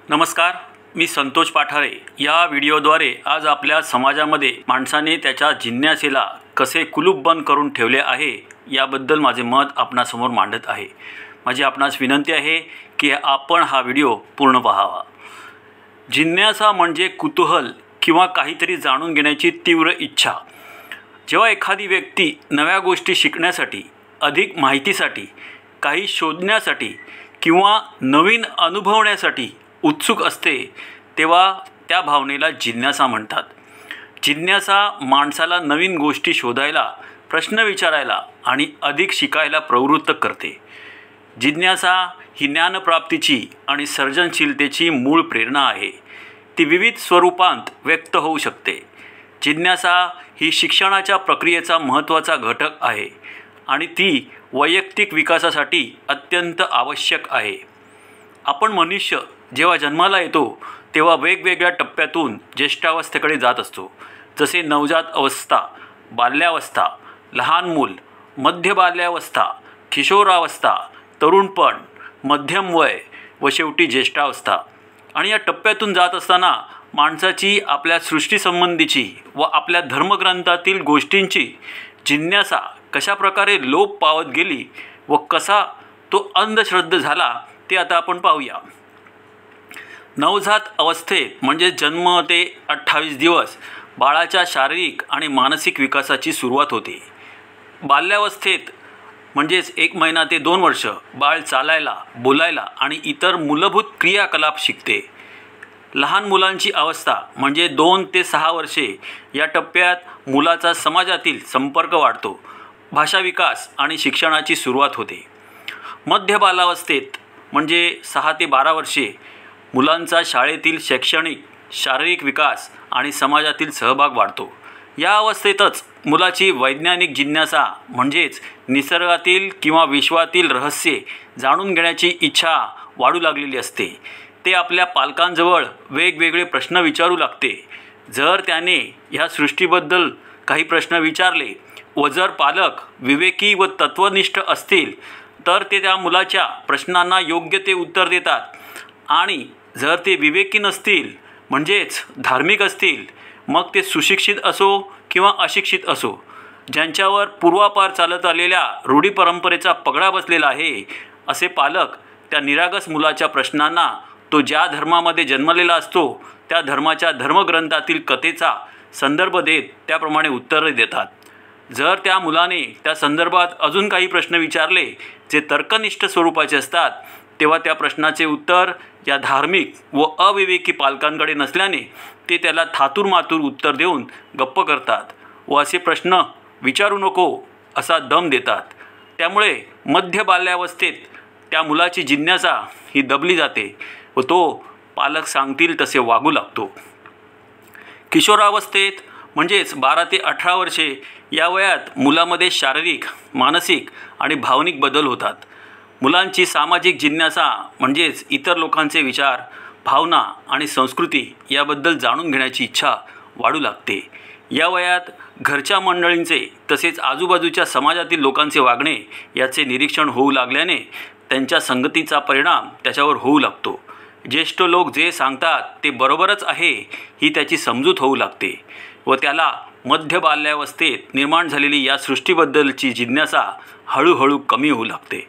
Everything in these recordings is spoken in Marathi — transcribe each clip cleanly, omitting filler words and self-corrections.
नमस्कार, मी संतोष पाठारे। या व्हिडिओद्वारे आज आपल्या समाजामध्ये माणसाने त्याच्या जिज्ञासेला कसे कुलूप बंद करून ठेवले आहे याबद्दल माझे मत आपणासमोर मांडत आहे। माझी आपणास विनंती आहे की आपण हा व्हिडिओ पूर्ण पाहावा। जिज्ञासा म्हणजे कुतूहल किंवा काहीतरी जाणून घेण्याची तीव्र इच्छा। जेव्हा एखादी व्यक्ती नव्या गोष्टी शिकण्यासाठी, अधिक माहितीसाठी, काही शोधण्यासाठी किंवा नवीन अनुभवण्यासाठी उत्सुक असते तेव्हा त्या भावनेला जिज्ञासा म्हणतात। जिज्ञासा माणसाला नवीन गोष्टी शोधायला, प्रश्न विचारायला आणि अधिक शिकायला प्रवृत्त करते। जिज्ञासा ही ज्ञानप्राप्तीची आणि सर्जनशीलतेची मूळ प्रेरणा आहे। ती विविध स्वरूपांत व्यक्त होऊ शकते। जिज्ञासा ही शिक्षणाच्या प्रक्रियेचा महत्त्वाचा घटक आहे आणि ती वैयक्तिक विकासासाठी अत्यंत आवश्यक आहे। आपण मनुष्य जेव्हा जन्माला येतो तेव्हा वेगवेगळ्या टप्प्यातून ज्येष्ठावस्थेकडे जात असतो। जसे नवजात अवस्था, बाल्यावस्था, लहान मूल, मध्य बाल्यावस्था, किशोरावस्था, तरुणपण, मध्यम वय व शेवटी ज्येष्ठावस्था। आणि या टप्प्यातून जात असताना माणसाची आपल्या सृष्टीसंबंधीची व आपल्या धर्मग्रंथातील गोष्टींची जिज्ञासा कशा प्रकारे लोप पावत गेली व कसा तो अंधश्रद्ध झाला ते आता आपण पाहूया। नवजात अवस्थेत म्हणजे जन्म ते 28 दिवस बाळाच्या शारीरिक आणि मानसिक विकासाची सुरुवात होते। बाल्यावस्थेत म्हणजेच 1 महिना ते 2 वर्ष बाळ चालायला, बोलायला आणि इतर मूलभूत क्रियाकलाप शिकते। लहान मुलांची अवस्था म्हणजे 2 ते 6 वर्षे या टप्प्यात मुलाचा समाजातील संपर्क वाढतो, भाषा विकास आणि शिक्षणाची सुरुवात होते। मध्य बालावस्थेत म्हणजे 6 ते 12 वर्षे मुलांचा शाळेतील शैक्षणिक, शारीरिक विकास आणि समाजातील सहभाग वाढतो। या अवस्थेतच मुलाची वैज्ञानिक जिज्ञासा म्हणजेच निसर्गातील किंवा विश्वातील रहस्ये जाणून घेण्याची इच्छा वाढू लागलेली असते। ते आपल्या पालकांजवळ वेगवेगळे प्रश्न विचारू लागते। जर त्याने ह्या सृष्टीबद्दल काही प्रश्न विचारले व जर पालक विवेकी व तत्वनिष्ठ असतील तर ते त्या मुलाच्या प्रश्नांना योग्य ते उत्तर देतात आणि जर ते विवेकी नसतील म्हणजेच धार्मिक असतील, मग ते सुशिक्षित असो किंवा अशिक्षित असो, ज्यांच्यावर पूर्वापार चालत आलेल्या रूढी परंपरेचा पगडा बसलेला आहे, असे पालक त्या निरागस मुलाच्या प्रश्नांना तो ज्या धर्मामध्ये जन्मलेला असतो त्या धर्माच्या धर्मग्रंथातील कथेचा संदर्भ देत त्याप्रमाणे उत्तरे देतात। जर त्या मुलाने त्या संदर्भात अजून काही प्रश्न विचारले जे तर्कनिष्ठ स्वरूपाचे असतात तेव्हा त्या प्रश्नाचे उत्तर या धार्मिक व अविवेकी पालकांकडे नसल्याने ते त्याला थातूरमातूर उत्तर देऊन गप्प करतात व असे प्रश्न विचारू नको असा दम देतात। त्यामुळे मध्य बाल्यावस्थेत त्या मुलाची जिज्ञासा ही दबली जाते व तो पालक सांगतील तसे वागू लागतो। किशोरावस्थेत म्हणजेच 12 ते 18 वर्षे या वयात मुलामध्ये शारीरिक, मानसिक आणि भावनिक बदल होतात। मुलांची सामाजिक जिज्ञासा म्हणजेच इतर लोकांचे विचार, भावना आणि संस्कृती याबद्दल जाणून घेण्याची इच्छा वाढू लागते। या वयात घरच्या मंडळींचे तसेच आजूबाजूच्या समाजातील लोकांचे वागणे याचे निरीक्षण होऊ लागल्याने त्यांच्या संगतीचा परिणाम त्याच्यावर होऊ लागतो। ज्येष्ठ लोक जे सांगतात ते बरोबरच आहे ही त्याची समजूत होऊ लागते व त्याला मध्य बाल्यावस्थेत निर्माण झालेली या सृष्टीबद्दलची जिज्ञासा हळूहळू कमी होऊ लागते।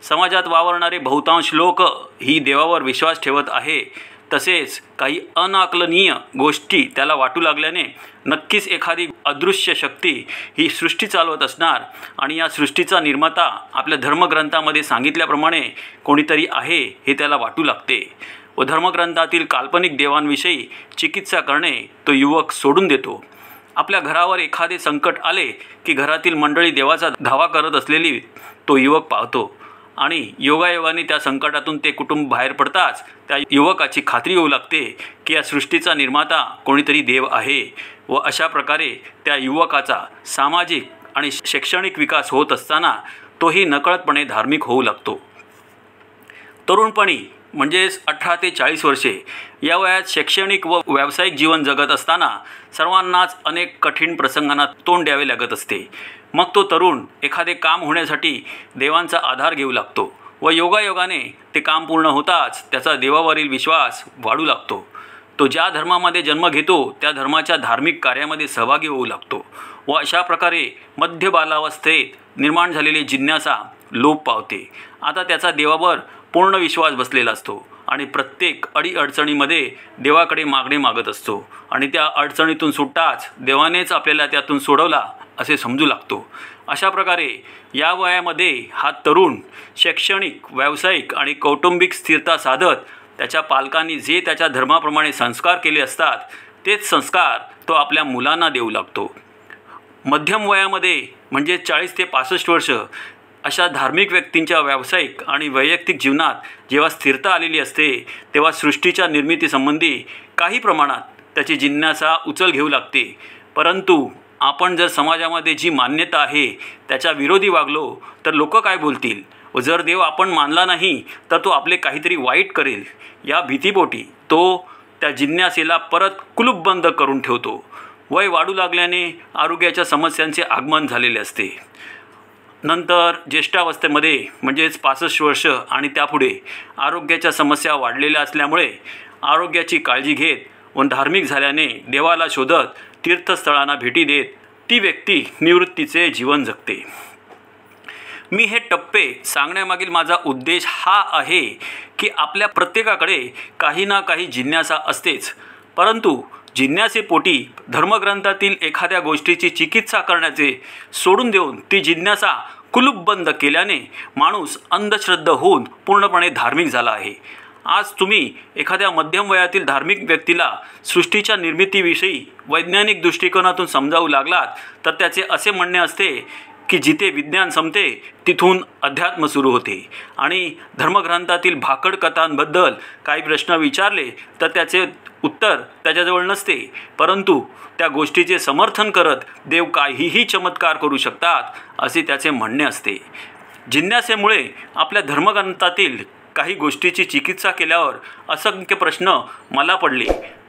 समाजात वावरणारे बहुतांश लोक ही देवावर विश्वास ठेवत आहे, तसेच काही अनाकलनीय गोष्टी त्याला वाटू लागल्याने नक्कीच एखादी अदृश्य शक्ती ही सृष्टी चालवत असणार आणि या सृष्टीचा निर्माता आपल्या धर्मग्रंथामध्ये सांगितल्याप्रमाणे कोणीतरी आहे हे त्याला वाटू लागते व धर्मग्रंथातील काल्पनिक देवांविषयी चिकित्सा करणे तो युवक सोडून देतो। आपल्या घरावर एखादे संकट आले की घरातील मंडळी देवाचा धावा करत असलेली तो युवक पाहतो आणि योगायोगाने त्या संकटातून ते कुटुंब बाहेर पडताच त्या युवकाची खात्री होऊ लागते की या सृष्टीचा निर्माता कोणीतरी देव आहे व अशा प्रकारे त्या युवकाचा सामाजिक आणि शैक्षणिक विकास होत असताना तोही नकळतपणे धार्मिक होऊ लागतो। तरुणपणी म्हणजेच 18 ते 40 वर्षे या वयात शैक्षणिक व व्यावसायिक जीवन जगत असताना सर्वांनाच अनेक कठीण प्रसंगांना तोंड द्यावे लागत असते। मग तो तरुण एखादे काम होण्यासाठी देवांचा आधार घेऊ लागतो व योगायोगाने ते काम पूर्ण होताच त्याचा देवावरील विश्वास वाढू लागतो. तो ज्या धर्मामध्ये जन्म घेतो त्या धर्माच्या धार्मिक कार्यामध्ये सहभागी होऊ लागतो व अशा प्रकारे मध्य बालावस्थेत निर्माण झालेली जिज्ञासा लोप पावते. आता त्याचा देवावर पूर्ण विश्वास बसलेला असतो आणि प्रत्येक अडीअडचणीमध्ये देवाकडे मागणे मागत असतो आणि त्या अडचणीतून सुटताच देवानेच आपल्याला त्यातून सोडवला असे समजू लागतो. अशा प्रकारे या वयामध्ये हा तरुण शैक्षणिक, व्यावसायिक आणि कौटुंबिक स्थिरता साधत त्याच्या पालकांनी जे त्याच्या धर्माप्रमाणे संस्कार केले असतात तेच संस्कार तो आपल्या मुलांना देऊ लागतो. मध्यम वयामध्ये म्हणजे 40 ते 65 वर्ष अशा धार्मिक व्यक्तींच्या व्यावसायिक आणि वैयक्तिक जीवनात जेव्हा स्थिरता आलेली असते तेव्हा सृष्टीच्या निर्मितीसंबंधी काही प्रमाणात त्याची जिज्ञासा उचल घेऊ लागते. परंतु आपण जर समाजामध्ये जी मान्यता आहे त्याच्या विरोधी वागलो तर लोक काय बोलतील व जर देव आपण मानला नाही तर तो आपले काहीतरी वाईट करेल या भीतीपोटी तो त्या जिज्ञासेला परत कुलूपबंद करून ठेवतो. वय वाढू लागल्याने आरोग्याच्या समस्यांचे आगमन झालेले असते. नंतर ज्येष्ठावस्थेमध्ये म्हणजेच 65 वर्ष आणि त्यापुढे आरोग्याच्या समस्या वाढलेल्या असल्यामुळे आरोग्याची काळजी घेत व धार्मिक झाल्याने देवाला शोधत तीर्थस्थळांना भेटी देत ती व्यक्ती निवृत्तीचे जीवन जगते. मी हे टप्पे सांगण्यामागील माझा उद्देश हा आहे की आपल्या प्रत्येकाकडे काही ना काही जिज्ञासा असतेच, परंतु जिज्ञासेपोटी धर्मग्रंथातील एखाद्या गोष्टीची चिकित्सा करण्याचे सोडून देऊन ती जिज्ञासा कुलूपबंद केल्याने माणूस अंधश्रद्ध होऊन पूर्णपणे धार्मिक झाला आहे. आज तुम्ही एखाद्या मध्यम वयातील धार्मिक व्यक्तीला सृष्टीच्या निर्मितीविषयी वैज्ञानिक दृष्टिकोनातून समजावू लागलात तर त्याचे असे म्हणणे असते की जिथे विज्ञान संपते तिथून अध्यात्म सुरू होते आणि धर्मग्रंथातील भाकड कथांबद्दल काही प्रश्न विचारले तर त्याचे उत्तर त्याच्याजवळ नसते, परंतु त्या गोष्टीचे समर्थन करत देव काहीही चमत्कार करू शकतात असे त्याचे म्हणणे असते. जिज्ञासेमुळे आपल्या धर्मग्रंथातील काही गोष्टीची चिकित्सा केल्यावर असंख्य प्रश्न मला पडले.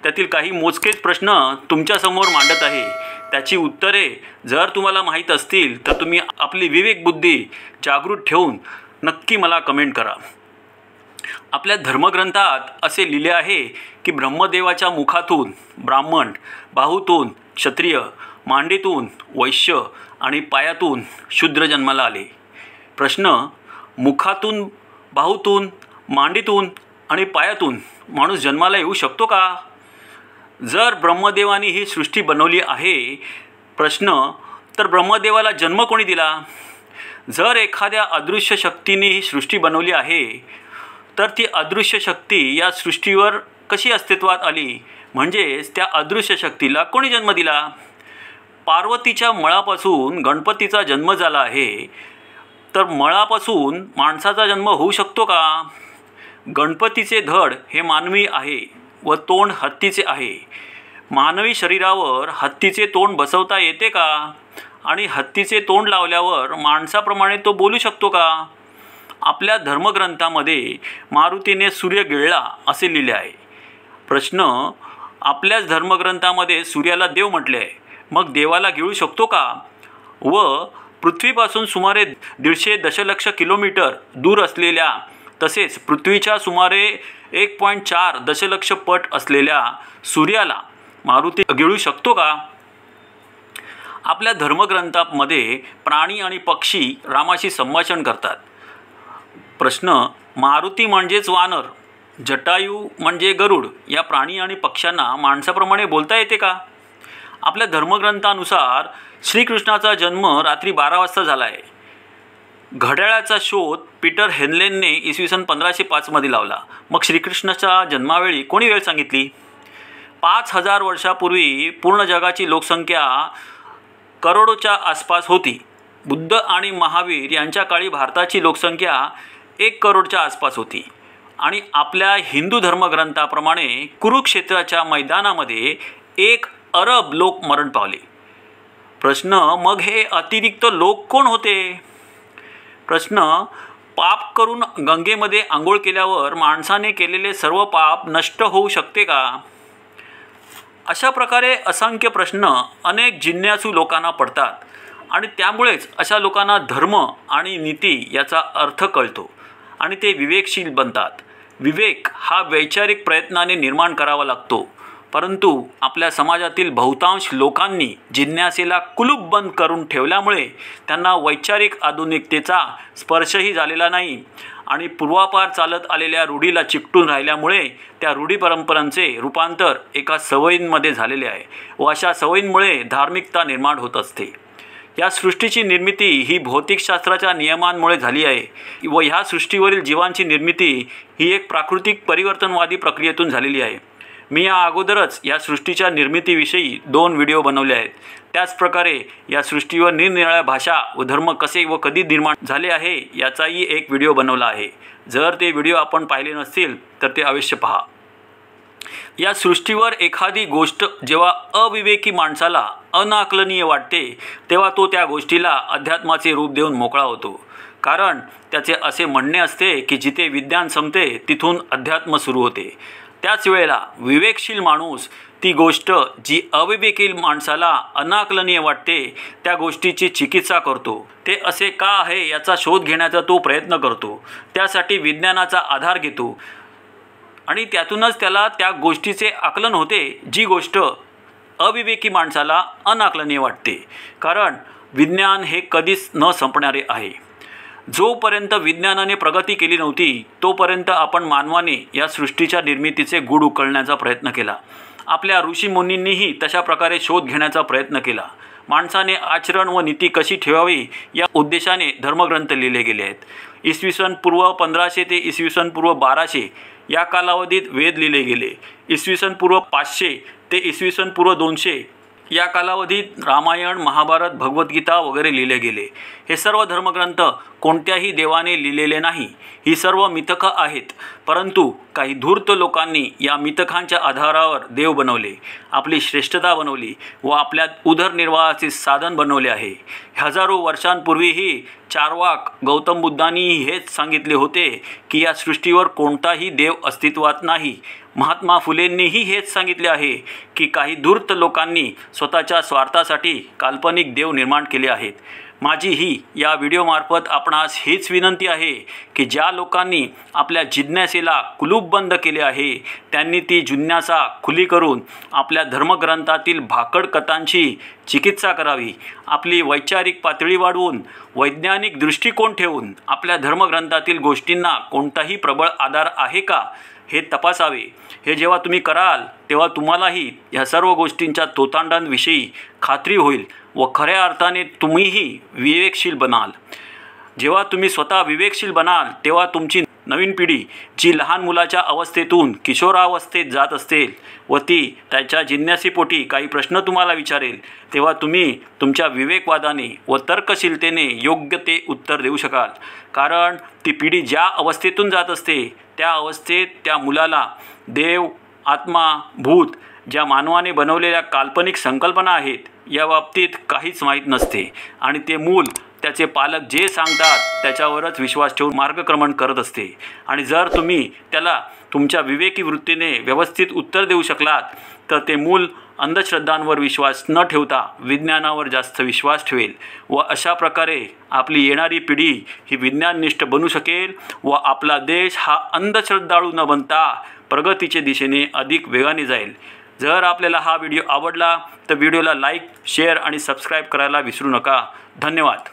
त्यातील काही मोजकेच प्रश्न तुमच्यासमोर मांडत आहे. त्याची उत्तरे जर तुम्हाला माहीत असतील तर तुम्ही आपली विवेकबुद्धी जागृत ठेवून नक्की मला कमेंट करा. आपल्या धर्मग्रंथात असे लिहिले आहे की ब्रह्मदेवाच्या मुखातून ब्राह्मण, बाहूतून क्षत्रिय, मांडीतून वैश्य आणि पायातून शूद्र जन्माला आले. प्रश्न, मुखातून, बाहूतून, मांडीतून आणि पायातून माणूस जन्माला येऊ शकतो का? जर ब्रह्मदेवाने ही सृष्टी बनवली आहे, प्रश्न, तर ब्रह्मदेवाला जन्म कोणी दिला? जर एखाद्या अदृश्य शक्तीने ही सृष्टी बनवली आहे तर ती अदृश्य शक्ती या सृष्टीवर कशी अस्तित्वात आली? म्हणजेच त्या अदृश्य शक्तीला कोणी जन्म दिला? पार्वतीच्या मळापासून गणपतीचा जन्म झाला आहे, तर मळापासून माणसाचा जन्म होऊ शकतो का? गणपतीचे धड हे मानवी आहे व तोंड हत्तीचे आहे. मानवी शरीरावर हत्तीचे तोंड बसवता येते का? आणि हत्तीचे तोंड लावल्यावर माणसाप्रमाणे तो बोलू शकतो का? आपल्या धर्मग्रंथामध्ये मारुतीने सूर्य गिळला असे लिहिले आहे. प्रश्न, आपल्याच धर्मग्रंथामध्ये सूर्याला देव म्हटले आहे, मग देवाला गिळू शकतो का? व पृथ्वीपासून सुमारे 150 दशलक्ष किलोमीटर दूर असलेल्या तसेच पृथ्वीच्या सुमारे 1.4 दशलक्ष पट असलेल्या सूर्याला मारुती गिळू शकतो का? आपल्या धर्मग्रंथामध्ये प्राणी आणि पक्षी रामाशी संभाषण करतात. प्रश्न, मारुती म्हणजेच वानर, जटायू म्हणजे गरुड या प्राणी आणि पक्ष्यांना माणसाप्रमाणे बोलता येते का? आपल्या धर्मग्रंथानुसार श्रीकृष्णाचा जन्म रात्री 12 वाजता झाला आहे. घड्याळाचा शोध पीटर हेनलेनने इसवी सन 1505 लावला. मग श्रीकृष्णाच्या जन्मावेळी कोणी वेळ सांगितली? 5000 वर्षापूर्वी पूर्ण जगाची लोकसंख्या करोडोच्या आसपास होती. बुद्ध आणि महावीर यांच्या काळी भारताची लोकसंख्या 1 करोडच्या आसपास होती आणि आपल्या हिंदू धर्मग्रंथाप्रमाणे कुरुक्षेत्राच्या मैदानामध्ये 1 अरब लोक मरण पावले. प्रश्न, मग हे अतिरिक्त लोक कोण होते? प्रश्न, पाप करून गंगेमध्ये आंघोळ केल्यावर माणसाने केलेले सर्व पाप नष्ट होऊ शकते का? अशा प्रकारे असंख्य प्रश्न अनेक जिज्ञासू लोकांना पडतात आणि त्यामुळेच अशा लोकांना धर्म आणि नीती याचा अर्थ कळतो आणि ते विवेकशील बनतात। विवेक हा वैचारिक प्रयत्नाने निर्माण करावा लागतो, परंतु आपल्या समाजातील बहुतांश लोकांनी जिज्ञासेला कुलूप बंद करून ठेवल्यामुळे त्यांना वैचारिक आधुनिकतेचा स्पर्शही झालेला नाही आणि पूर्वापार चालत आलेल्या रूढीला चिकटून राहिल्यामुळे त्या रूढी परंपरांचे रूपांतर एका सवयींमध्ये झालेले आहे व अशा सवयींमुळे धार्मिकता निर्माण होत असते। या सृष्टीची निर्मिती ही भौतिकशास्त्राच्या नियमांमुळे झाली आहे व ह्या सृष्टीवरील जीवांची निर्मिती ही एक प्राकृतिक परिवर्तनवादी प्रक्रियेतून झालेली आहे। मी या अगोदरच या सृष्टीच्या निर्मितीविषयी 2 व्हिडिओ बनवले आहेत। त्याचप्रकारे या सृष्टीवर निरनिराळ्या भाषा व धर्म कसे व कधी निर्माण झाले आहे याचाही एक व्हिडिओ बनवला आहे। जर ते व्हिडिओ आपण पाहिले नसतील तर ते अवश्य पहा। या सृष्टीवर एखादी गोष्ट जेव्हा अविवेकी माणसाला अनाकलनीय वाटते तेव्हा तो त्या गोष्टीला अध्यात्माचे रूप देऊन मोकळा होतो, कारण त्याचे असे म्हणणे असते की जिथे विज्ञान संपते तिथून अध्यात्म सुरू होते। त्याच वेळेला विवेकशील माणूस ती गोष्ट जी अविवेकी माणसाला अनाकलनीय वाटते त्या गोष्टीची चिकित्सा करतो। ते असे का आहे याचा शोध घेण्याचा तो प्रयत्न करतो, त्यासाठी विज्ञानाचा आधार घेतो आणि त्यातूनच त्याला त्या गोष्टीचे आकलन होते जी गोष्ट अविवेकी माणसाला अनाकलनीय वाटते, कारण विज्ञान हे कधीच न संपणारे आहे। जोपर्यंत विज्ञानाने प्रगती केली नव्हती तोपर्यंत आपण मानवाने या सृष्टीच्या निर्मितीचे गूढ उकलण्याचा प्रयत्न केला। आपल्या ऋषीमुनींनीही तशा प्रकारे शोध घेण्याचा प्रयत्न केला। माणसाने आचरण व नीती कशी ठेवावी या उद्देशाने धर्मग्रंथ लिहिले गेले आहेत। इसवी सन पूर्व 1500 ते इसवी सन पूर्व 1200 या कालावधीत वेद लिहिले गेले। इसवी सन पूर्व 500 ते इसवी सन पूर्व 200 या कालावधीत रामायण, महाभारत, भगवद्गीता वगैरे लिहिले गेले। हे सर्व धर्मग्रंथ कोणत्याही देवाने लिहिलेले नाही, ही सर्व मिथकं आहेत, परंतु काही धूर्त लोकांनी या मिथकांच्या आधारावर देव बनवले, आपली श्रेष्ठता बनवली व आपल्या उदरनिर्वाहाचे साधन बनवले आहे। हजारो वर्षांपूर्वीही चार्वाक गौतम बुद्धांनीही हेच सांगितले होते की या सृष्टीवर कोणताही देव अस्तित्वात नाही। महात्मा फुलेंनीही हेच सांगितले आहे की काही धूर्त लोकांनी स्वतःच्या स्वार्थासाठी काल्पनिक देव निर्माण केले आहेत। माझी ही या व्हिडिओमार्फत आपणास हीच विनंती आहे की ज्या लोकांनी आपल्या जिज्ञासेला कुलूपबंद केले आहे त्यांनी ती जिज्ञासा खुली करून आपल्या धर्मग्रंथातील भाकड कथांची चिकित्सा करावी। आपली वैचारिक पातळी वाढवून वैज्ञानिक दृष्टिकोन ठेवून आपल्या धर्मग्रंथातील गोष्टींना कोणताही प्रबळ आधार आहे का हे तपासावे। हे जेव्हा तुम्ही कराल तेव्हा तुम्हालाही या सर्व गोष्टींच्या तोतांडांविषयी खात्री होईल व खऱ्या अर्थाने तुम्हीही विवेकशील बनाल। जेव्हा तुम्ही स्वतः विवेकशील बनाल तेव्हा तुमची नवीन पिढी जी लहान मुलाच्या अवस्थेतून किशोरावस्थेत जात असेल व ती त्याच्या जिज्ञासेपोटी काही प्रश्न तुम्हाला विचारेल तेव्हा तुम्ही तुमच्या विवेकवादाने व तर्कशीलतेने योग्य ते उत्तर देऊ शकाल, कारण ती पिढी ज्या अवस्थेतून जात असते त्या अवस्थेत त्या मुलाला देव, आत्मा, भूत ज्या मानवाने बनवलेल्या काल्पनिक संकल्पना आहेत या बाबतीत काहीच माहीत नसते आणि ते मूल त्याचे पालक जे सांगतात त्याच्यावरच विश्वास ठेवून मार्गक्रमण करत असते। आणि जर तुम्ही त्याला तुमच्या विवेकी वृत्तीने व्यवस्थित उत्तर देऊ शकलात तर ते मूल अंधश्रद्धांवर विश्वास न ठेवता विज्ञानावर जास्त विश्वास ठेवेल व अशा प्रकारे आपली येणारी पिढी ही विज्ञाननिष्ठ बनू शकेल व आपला देश हा अंधश्रद्धाळू न बनता प्रगतीच्या दिशेने अधिक वेगाने जाईल। जर आपल्याला हा व्हिडिओ आवडला तर व्हिडिओला लाईक, शेअर आणि सबस्क्राईब करायला विसरू नका। धन्यवाद।